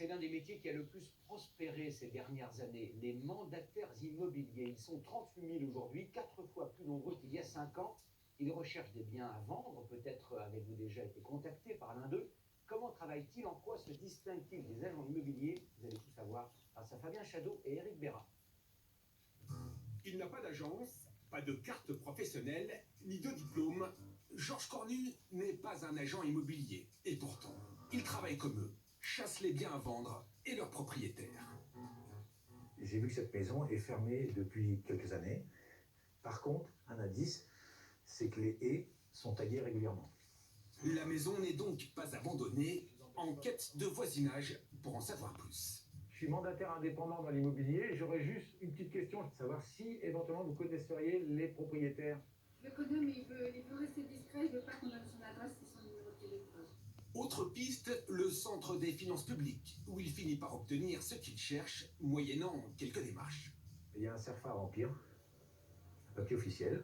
c'est l'un des métiers qui a le plus prospéré ces dernières années. Les mandataires immobiliers, ils sont 38 000 aujourd'hui, 4 fois plus nombreux qu'il y a 5 ans. Ils recherchent des biens à vendre, peut-être avez-vous déjà été contacté par l'un d'eux. Comment travaillent-ils? En quoi se distinguent-ils des agents immobiliers? Vous allez tout savoir grâce à Fabien Chadeau et Éric Béra. Il n'a pas d'agence, pas de carte professionnelle, ni de diplôme. Georges Cornu n'est pas un agent immobilier. Et pourtant, il travaille comme eux, chasse les biens à vendre et leurs propriétaires. J'ai vu que cette maison est fermée depuis quelques années. Par contre, un indice, c'est que les haies sont taillées régulièrement. La maison n'est donc pas abandonnée, en quête de voisinage pour en savoir plus. Je suis mandataire indépendant dans l'immobilier. J'aurais juste une petite question, savoir si éventuellement vous connaisseriez les propriétaires. Je le connais, mais il veut rester discret, il ne veut pas qu'on donne son adresse et son numéro de téléphone. Autre piste, le centre des finances publiques, où il finit par obtenir ce qu'il cherche, moyennant quelques démarches. Il y a un CERFA à remplir, un papier officiel,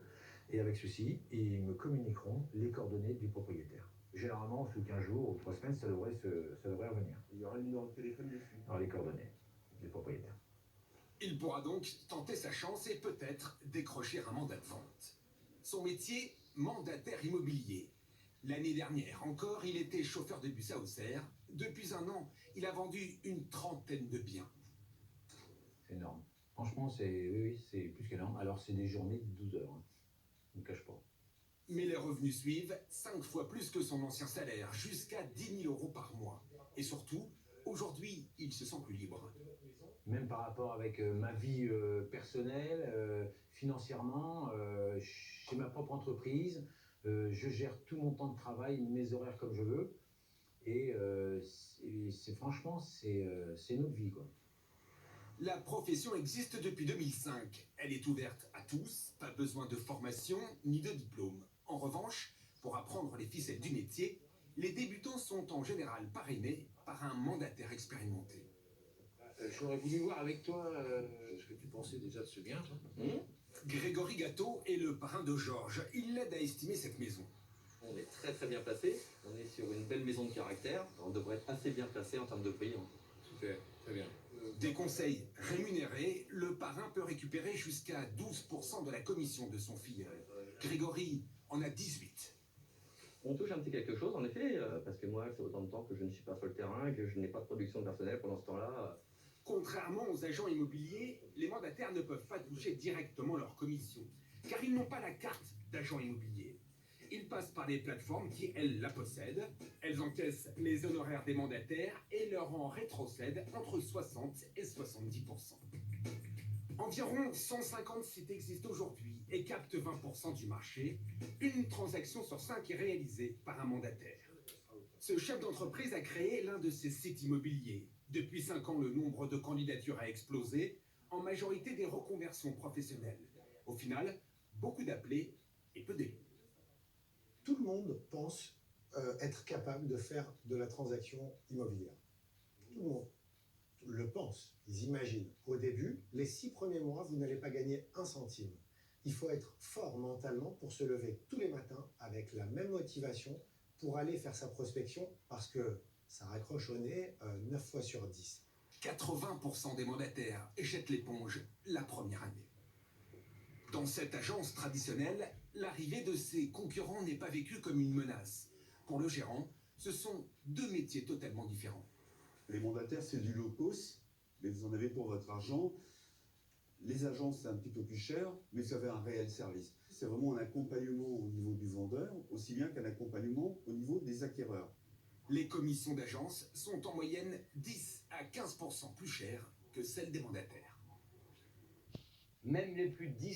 et avec ceci, ils me communiqueront les coordonnées du propriétaire. Généralement, sous 15 jours ou 3 semaines, ça devrait revenir. Il y aura le numéro de téléphone dessus. Alors les coordonnées du propriétaire. Il pourra donc tenter sa chance et peut-être décrocher un mandat de vente. Son métier, mandataire immobilier. L'année dernière encore, il était chauffeur de bus à Auxerre. Depuis 1 an, il a vendu une 30aine de biens. C'est énorme. Franchement, oui, c'est plus qu'énorme. Alors, c'est des journées de 12 heures. Hein. Je ne cache pas. Mais les revenus suivent, 5 fois plus que son ancien salaire, jusqu'à 10 000 € par mois. Et surtout, aujourd'hui, il se sent plus libre. Même par rapport avec ma vie personnelle, financièrement, j'ai ma propre entreprise, je gère tout mon temps de travail, mes horaires comme je veux. Et franchement, c'est notre vie, quoi. La profession existe depuis 2005. Elle est ouverte à tous, pas besoin de formation ni de diplôme. En revanche, pour apprendre les ficelles du métier, les débutants sont en général parrainés par un mandataire expérimenté. J'aurais voulu voir avec toi ce que tu pensais déjà de ce bien, toi. Grégory Gâteau est le parrain de Georges. Il l'aide à estimer cette maison. On est très très bien placé, on est sur une belle maison de caractère, on devrait être assez bien placé en termes de prix. Super, très bien. Des conseils rémunérés, le parrain peut récupérer jusqu'à 12% de la commission de son filleul. Grégory en a 18. On touche un petit quelque chose en effet, parce que moi c'est autant de temps que je ne suis pas sur le terrain, que je n'ai pas de production de personnel pendant ce temps-là. Contrairement aux agents immobiliers, les mandataires ne peuvent pas toucher directement leur commission, car ils n'ont pas la carte d'agent immobilier. Ils passent par les plateformes qui, elles, la possèdent. Elles encaissent les honoraires des mandataires et leur en rétrocèdent entre 60 et 70%. Environ 150 sites existent aujourd'hui et captent 20% du marché. Une transaction sur 5 est réalisée par un mandataire. Ce chef d'entreprise a créé l'un de ces sites immobiliers. Depuis 5 ans, le nombre de candidatures a explosé, en majorité des reconversions professionnelles. Au final, beaucoup d'appelés et peu d'élus. Tout le monde pense être capable de faire de la transaction immobilière. Tout le monde le pense, ils imaginent. Au début, les 6 premiers mois, vous n'allez pas gagner 1 centime. Il faut être fort mentalement pour se lever tous les matins avec la même motivation pour aller faire sa prospection parce que ça raccroche au nez 9 fois sur 10. 80% des mandataires jettent l'éponge la première année. Dans cette agence traditionnelle, l'arrivée de ses concurrents n'est pas vécue comme une menace. Pour le gérant, ce sont 2 métiers totalement différents. Les mandataires, c'est du low cost, mais vous en avez pour votre argent. Les agences, c'est un petit peu plus cher, mais vous avez un réel service. C'est vraiment un accompagnement au niveau du vendeur, aussi bien qu'un accompagnement au niveau des acquéreurs. Les commissions d'agence sont en moyenne 10 à 15% plus chères que celles des mandataires. Même les plus distingués